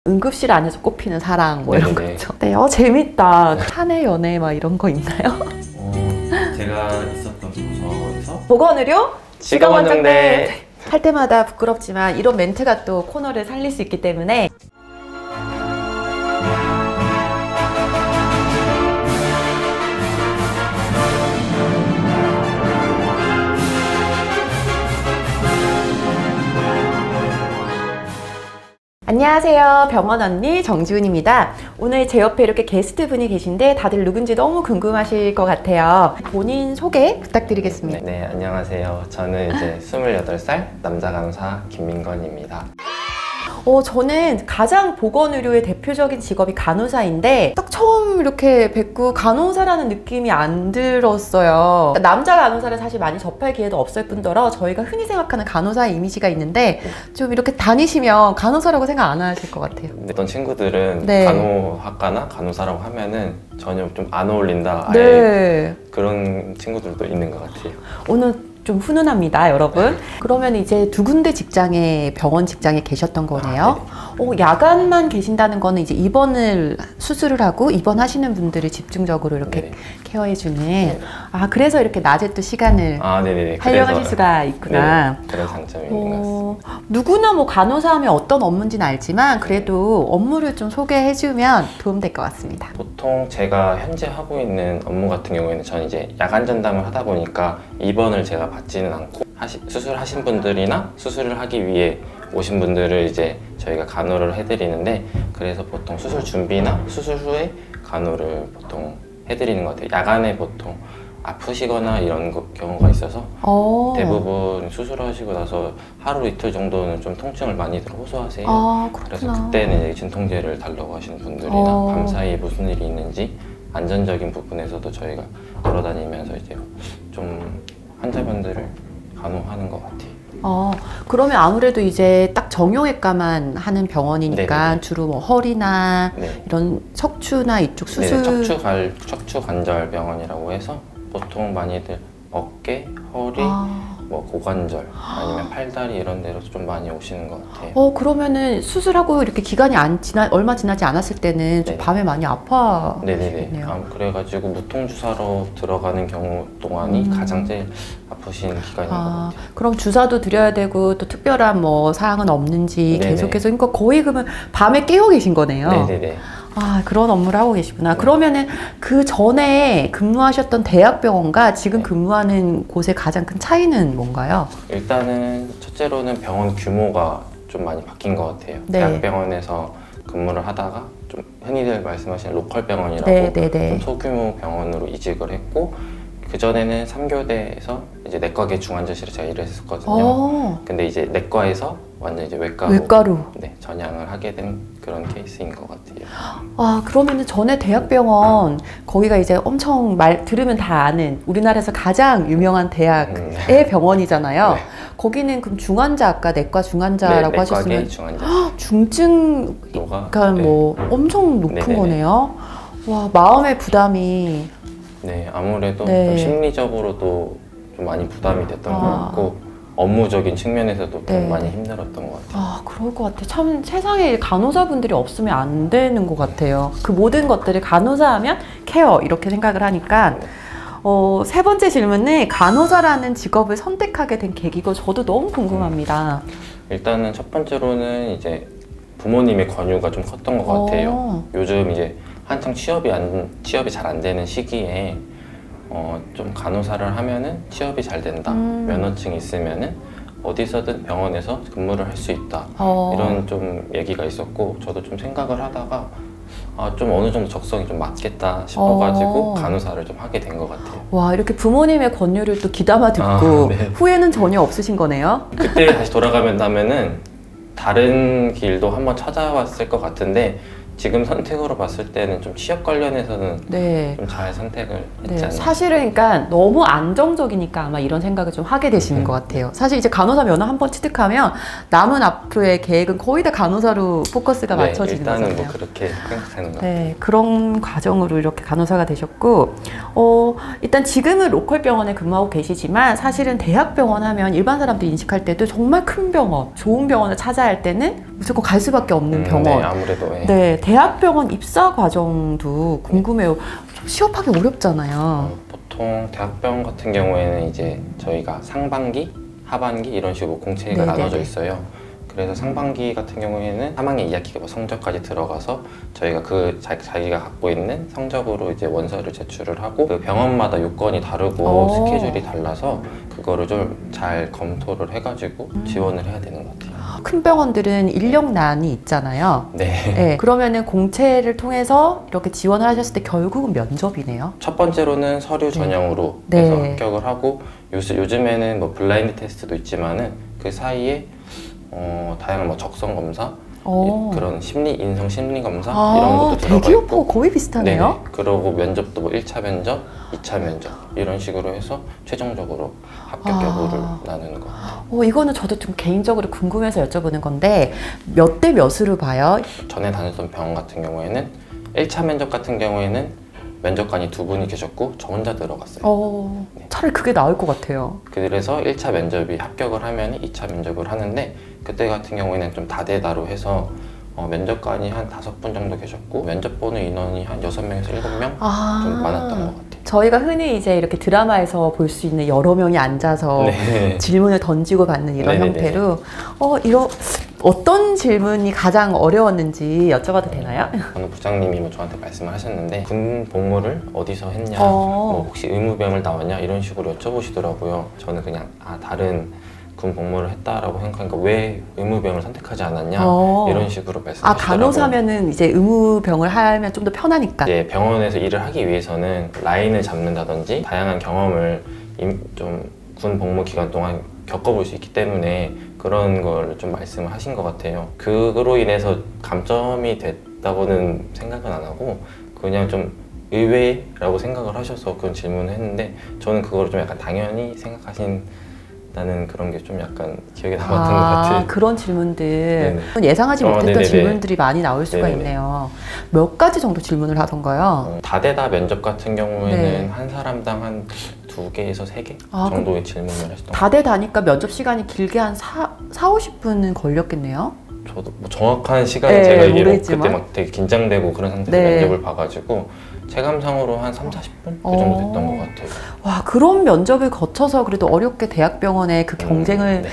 응급실 안에서 꼽히는 사랑 뭐 이런 네네. 거죠. 네, 재밌다. 사내 연애 막 이런 거 있나요? 제가 있었던 부서에서 보건의료 직업원정대 할 때마다 부끄럽지만 이런 멘트가 또 코너를 살릴 수 있기 때문에 안녕하세요. 병원 언니 정지훈입니다. 오늘 제 옆에 이렇게 게스트 분이 계신데 다들 누군지 너무 궁금하실 것 같아요. 본인 소개 부탁드리겠습니다. 네, 안녕하세요. 저는 이제 28살 남자 간호사 김민건입니다. 저는 가장 보건의료의 대표적인 직업이 간호사인데 딱 처음 이렇게 뵙고 간호사라는 느낌이 안 들었어요. 남자 간호사를 사실 많이 접할 기회도 없을 뿐더러 저희가 흔히 생각하는 간호사의 이미지가 있는데 좀 이렇게 다니시면 간호사라고 생각 안 하실 것 같아요. 어떤 친구들은 네. 간호학과나 간호사라고 하면은 전혀 좀 안 어울린다. 아예 네. 그런 친구들도 있는 것 같아요. 오늘 좀 훈훈합니다, 여러분. 그러면 이제 두 군데 직장에, 병원 직장에 계셨던 거네요. 야간만 계신다는 거는 이제 수술을 하고 입원하시는 분들을 집중적으로 이렇게 네네. 케어해주는. 그래서 이렇게 낮에 또 시간을 네네네. 활용하실 수가 있구나. 네네. 그런 장점이 있는 것 같습니다. 누구나 뭐 간호사 하면 어떤 업무인지는 알지만 그래도 업무를 좀 소개해주면 도움될 것 같습니다. 보통 제가 현재 하고 있는 업무 같은 경우에는 저는 이제 야간 전담을 하다 보니까 입원을 제가 받지는 않고 수술하신 분들이나 수술을 하기 위해 오신 분들을 이제 저희가 간호를 해드리는데, 그래서 보통 수술 준비나 수술 후에 간호를 보통 해드리는 것 같아요. 야간에 보통 아프시거나 이런 경우가 있어서 대부분 수술하시고 나서 하루 이틀 정도는 좀 통증을 많이들 호소하세요. 그래서 그때는 이제 진통제를 달라고 하시는 분들이나 밤사이에 무슨 일이 있는지 안전적인 부분에서도 저희가 돌아다니면서 이제 좀 환자분들을 간호하는 것 같아요. 그러면 아무래도 이제 딱 정형외과만 하는 병원이니까 네네네. 주로 뭐 허리나 네. 이런 척추나 이쪽 수술. 네, 척추관절병원이라고 해서 보통 많이들 어깨, 허리, 뭐 고관절 아니면 팔다리 이런 데로 좀 많이 오시는 것 같아요. 그러면은 수술하고 이렇게 기간이 얼마 지나지 않았을 때는 좀 네. 밤에 많이 아파하시겠네요. 네네네. 그래가지고 무통주사로 들어가는 경우 동안이 가장 제일 아프신 기간인 것 같아요. 그럼 주사도 드려야 되고 또 특별한 뭐 사항은 없는지 네네. 계속해서 그러니까 거의 그러면 밤에 깨어 계신 거네요. 네네네. 그런 업무를 하고 계시구나. 그러면은 그 전에 근무하셨던 대학병원과 지금 근무하는 곳의 가장 큰 차이는 뭔가요? 일단은 첫째로는 병원 규모가 좀 많이 바뀐 것 같아요. 네. 대학병원에서 근무를 하다가 좀 흔히들 말씀하시는 로컬 병원이라고 네네네. 좀 소규모 병원으로 이직을 했고, 그전에는 3교대에서 이제 내과계 중환자실에 제가 일을 했었거든요. 근데 이제 내과에서 완전 이제 외과로 네, 전향을 하게 된 그런 케이스인 것 같아요. 그러면은 전에 대학병원 거기가 이제 엄청 들으면 다 아는 우리나라에서 가장 유명한 대학의 병원이잖아요. 네. 거기는 그럼 중환자학과, 내과 중환자라고 하셨으면 중환자. 중증가 뭐 엄청 높은 네네네. 거네요. 마음의 부담이. 네, 아무래도 네. 좀 심리적으로도 좀 많이 부담이 됐던 것 같고, 업무적인 측면에서도 좀 많이 힘들었던 것 같아요. 그럴 것 같아요. 참 세상에 간호사분들이 없으면 안 되는 것 같아요. 그 모든 것들을 간호사 하면 케어 이렇게 생각을 하니까. 세 번째 질문은 간호사라는 직업을 선택하게 된 계기가 저도 너무 궁금합니다. 일단은 첫 번째로는 이제 부모님의 권유가 좀 컸던 것 같아요. 요즘 이제 한창 취업이 잘 안 되는 시기에 좀 간호사를 하면은 취업이 잘 된다. 면허증이 있으면은 어디서든 병원에서 근무를 할 수 있다. 이런 좀 얘기가 있었고, 저도 좀 생각을 하다가 좀 어느 정도 적성이 좀 맞겠다 싶어가지고 간호사를 좀 하게 된 것 같아요. 이렇게 부모님의 권유를 또 귀담아 듣고 네. 후회는 전혀 없으신 거네요? 그때 다시 돌아가면은 다른 길도 한번 찾아왔을 것 같은데, 지금 선택으로 봤을 때는 좀 취업 관련해서는 좀 잘 선택을 했지 않나. 사실은 그러니까 너무 안정적이니까 아마 이런 생각을 좀 하게 되시는 것 같아요. 사실 이제 간호사 면허 한번 취득하면 남은 앞으로의 계획은 거의 다 간호사로 포커스가 맞춰지는 거잖아요. 일단은 뭐 그렇게 생각하는 것 같아요. 그런 과정으로 이렇게 간호사가 되셨고, 일단 지금은 로컬 병원에 근무하고 계시지만 사실은 대학병원 하면 일반 사람들이 인식할 때도 정말 큰 병원, 좋은 병원을 찾아야 할 때는 무조건 갈 수밖에 없는 병원. 네, 아무래도. 네, 대학병원 입사 과정도 궁금해요. 좀 취업하기 어렵잖아요. 보통 대학병원 같은 경우에는 이제 저희가 상반기, 하반기 이런 식으로 공채가 네네네. 나눠져 있어요. 그래서 상반기 같은 경우에는 3학년 2학기가 성적까지 들어가서 저희가 자기가 갖고 있는 성적으로 이제 원서를 제출을 하고 그 병원마다 요건이 다르고 스케줄이 달라서 그거를 좀 잘 검토를 해가지고 지원을 해야 되는 것 같아요. 큰 병원들은 인력난이 있잖아요. 네. 네, 그러면은 공채를 통해서 이렇게 지원을 하셨을 때 결국은 면접이네요. 첫 번째로는 서류 전형으로 네. 해서 합격을 하고 요즘에는 뭐 블라인드 테스트도 있지만은 그 사이에 다양한 뭐 적성 검사, 그런 인성 심리 검사 이런 것도 들어가 대기업하고 있고 거의 비슷하네요. 네네. 그러고 면접도 뭐 1차 면접, 2차 면접 이런 식으로 해서 최종적으로 합격 여부를 나누는 것 같아요. 이거는 저도 좀 개인적으로 궁금해서 여쭤보는 건데 몇 대 몇으로 봐요? 전에 다녔던 병원 같은 경우에는 1차 면접 같은 경우에는 면접관이 2분이 계셨고 저 혼자 들어갔어요. 네. 차라리 그게 나을 것 같아요. 그래서 1차 면접이 합격을 하면 2차 면접을 하는데 그때 같은 경우에는 좀 다대다로 해서 면접관이 한 5분 정도 계셨고 면접 보는 인원이 한 6명에서 7명 좀 많았던 것 같아요. 저희가 흔히 이제 이렇게 드라마에서 볼 수 있는 여러 명이 앉아서 네. 질문을 던지고 받는 이런 네네네. 형태로 어떤 질문이 가장 어려웠는지 여쭤봐도 되나요? 어느 부장님이 뭐 저한테 말씀을 하셨는데 군 복무를 어디서 했냐, 뭐 혹시 의무병을 나왔냐 이런 식으로 여쭤보시더라고요. 저는 그냥 다른 군 복무를 했다라고 생각하니까 왜 의무병을 선택하지 않았냐 이런 식으로 말씀하시더라고요. 간호사면은 이제 의무병을 하면 좀 더 편하니까. 이제 병원에서 일을 하기 위해서는 라인을 잡는다든지 다양한 경험을 좀 군 복무 기간 동안 겪어볼 수 있기 때문에 그런 걸 좀 말씀을 하신 것 같아요. 그로 인해서 감점이 됐다고는 생각은 안 하고 그냥 좀 의외라고 생각을 하셔서 그런 질문을 했는데 저는 그걸 좀 약간 당연히 생각하신다는 그런 게 좀 약간 기억에 남았던 것 같아요. 그런 질문들 네네. 예상하지 못했던 네네네. 질문들이 많이 나올 수가 네네네. 있네요. 몇 가지 정도 질문을 하던가요? 다대다 면접 같은 경우에는 네. 한 사람당 한 2개에서 3개 정도의 질문을 하셨던 것 같아요. 다대다니까 면접 시간이 길게 한 50분은 걸렸겠네요? 저도 뭐 정확한 시간은 제가 얘기를 모르겠지만. 그때 막 되게 긴장되고 그런 상태에서 면접을 봐가지고 체감상으로 한 3, 40분? 그 정도 됐던 것 같아요. 와, 그런 면접을 거쳐서 그래도 어렵게 대학병원의 그 경쟁을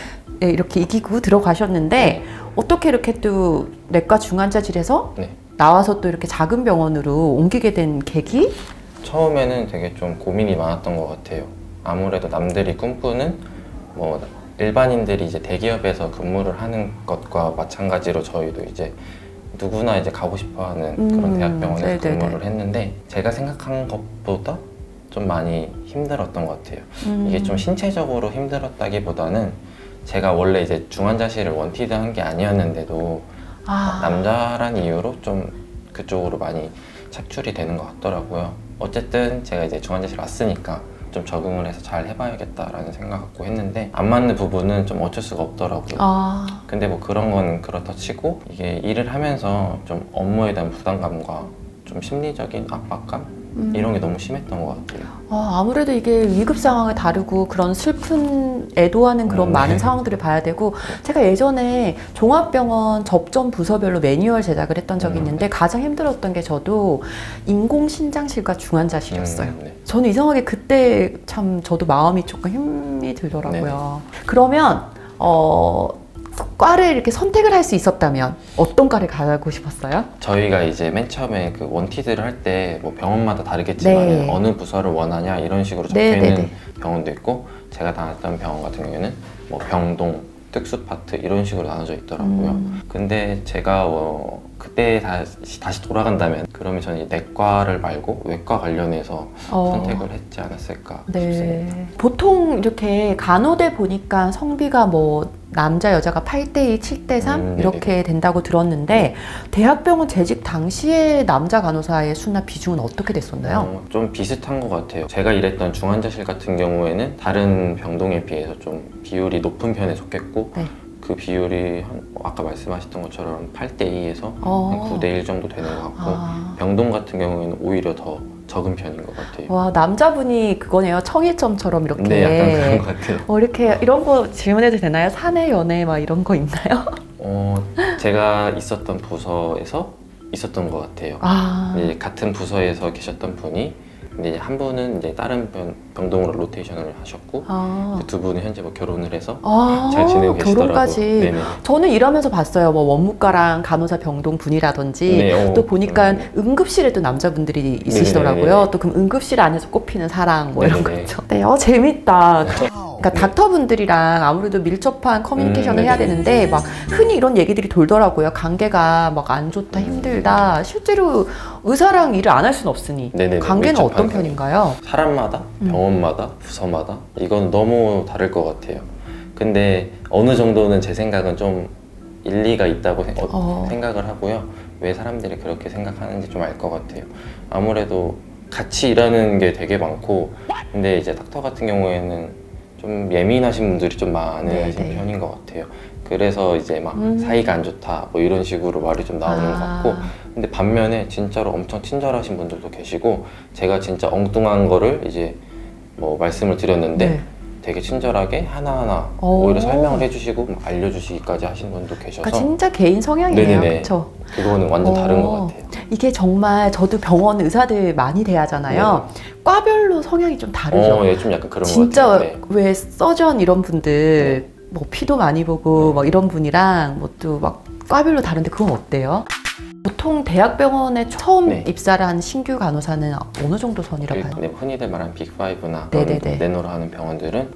이렇게 이기고 들어가셨는데 어떻게 이렇게 또 내과 중환자실에서 나와서 또 이렇게 작은 병원으로 옮기게 된 계기? 처음에는 되게 좀 고민이 많았던 것 같아요. 아무래도 남들이 꿈꾸는 뭐 일반인들이 이제 대기업에서 근무를 하는 것과 마찬가지로 저희도 이제 누구나 이제 가고 싶어하는 그런 대학병원에서 근무를 했는데 제가 생각한 것보다 좀 많이 힘들었던 것 같아요. 이게 좀 신체적으로 힘들었다기보다는 제가 원래 이제 중환자실을 원티드 한 게 아니었는데도 남자란 이유로 좀 그쪽으로 많이 착출이 되는 것 같더라고요. 어쨌든 제가 이제 중환자실 왔으니까 좀 적응을 해서 잘 해봐야겠다라는 생각 갖고 했는데 안 맞는 부분은 좀 어쩔 수가 없더라고요. 근데 뭐 그런 건 그렇다 치고 이게 일을 하면서 좀 업무에 대한 부담감과 좀 심리적인 압박감? 이런 게 너무 심했던 것 같아요. 아무래도 이게 위급 상황을 다루고 그런 슬픈 애도하는 그런 많은 상황들을 봐야 되고 제가 예전에 종합병원 접점 부서별로 매뉴얼 제작을 했던 적이 있는데 가장 힘들었던 게 저도 인공신장실과 중환자실이었어요. 저는 이상하게 그때 참 저도 마음이 조금 힘이 들더라고요. 그러면 과를 이렇게 선택을 할 수 있었다면 어떤 과를 가고 싶었어요? 저희가 이제 맨 처음에 그 원티드를 할 때 뭐 병원마다 다르겠지만 어느 부서를 원하냐 이런 식으로 적혀있는 병원도 있고 제가 다녔던 병원 같은 경우에는 뭐 병동, 특수 파트 이런 식으로 나눠져 있더라고요. 근데 제가 그때 다시 돌아간다면 그러면 저는 이제 내과를 말고 외과 관련해서 선택을 했지 않았을까 싶습니다. 보통 이렇게 간호대 보니까 성비가 뭐 남자 여자가 8대2, 7대3 이렇게 된다고 들었는데 대학병원 재직 당시에 남자 간호사의 수나 비중은 어떻게 됐었나요? 좀 비슷한 것 같아요. 제가 일했던 중환자실 같은 경우에는 다른 병동에 비해서 좀 비율이 높은 편에 속했고 그 비율이 아까 말씀하셨던 것처럼 8대2에서 한 9대1 정도 되는 것 같고 병동 같은 경우에는 오히려 더 적은 편인 것 같아요. 와, 남자분이 그거네요. 청일점처럼 이렇게. 네, 약간 그런 것 같아요. 이렇게 이런 거 질문해도 되나요? 사내 연애 막 이런 거 있나요? 제가 있었던 부서에서 있었던 것 같아요. 이제 같은 부서에서 계셨던 분이 근데 이제 한 분은 이제 다른 병동으로 로테이션을 하셨고 그 두 분은 현재 뭐 결혼을 해서 잘 지내고 계시더라고요. 결혼까지. 네네. 저는 일하면서 봤어요. 뭐 원무과랑 간호사 병동 분이라든지 네, 또 보니까 응급실에도 남자분들이 있으시더라고요. 네네네. 또 그럼 응급실 안에서 꼽히는 사랑 뭐 이런 네네네. 거죠. 네, 재밌다. 그러니까 닥터분들이랑 아무래도 밀접한 커뮤니케이션을 해야 네네. 되는데 막 흔히 이런 얘기들이 돌더라고요. 관계가 막 안 좋다, 힘들다. 실제로 의사랑 일을 안 할 수는 없으니 네네네. 관계는 밀접한 어떤 관계. 편인가요? 사람마다, 병원마다, 부서마다 이건 너무 다를 것 같아요. 근데 어느 정도는 제 생각은 좀 일리가 있다고 생각을 하고요. 왜 사람들이 그렇게 생각하는지 좀 알 것 같아요. 아무래도 같이 일하는 게 되게 많고 근데 이제 닥터 같은 경우에는 좀 예민하신 분들이 좀 많으신 네네. 편인 것 같아요. 그래서 이제 막 사이가 안 좋다 뭐 이런 식으로 말이 좀 나오는 것 같고 근데 반면에 진짜로 엄청 친절하신 분들도 계시고 제가 진짜 엉뚱한 거를 이제 뭐 말씀을 드렸는데 네. 되게 친절하게 하나하나 오히려 설명을 해주시고 막 알려주시기까지 하신 분도 계셔서 그러니까 진짜 개인 성향이네요. 네네네. 그렇죠? 그거는 완전 다른 것 같아요. 이게 정말 저도 병원 의사들 많이 대하잖아요. 과별로 성향이 좀 다르죠. 예, 좀 약간 그런 것 진짜 같아요. 네. 왜 서전 이런 분들 뭐 피도 많이 보고 막 이런 분이랑 뭐 또 막 과별로 다른데 그건 어때요? 보통 대학병원에 처음 네. 입사를 한 신규 간호사는 어느 정도 선이라고 봐요? 흔히들 말하는 빅5나 네네네. 내노라 하는 병원들은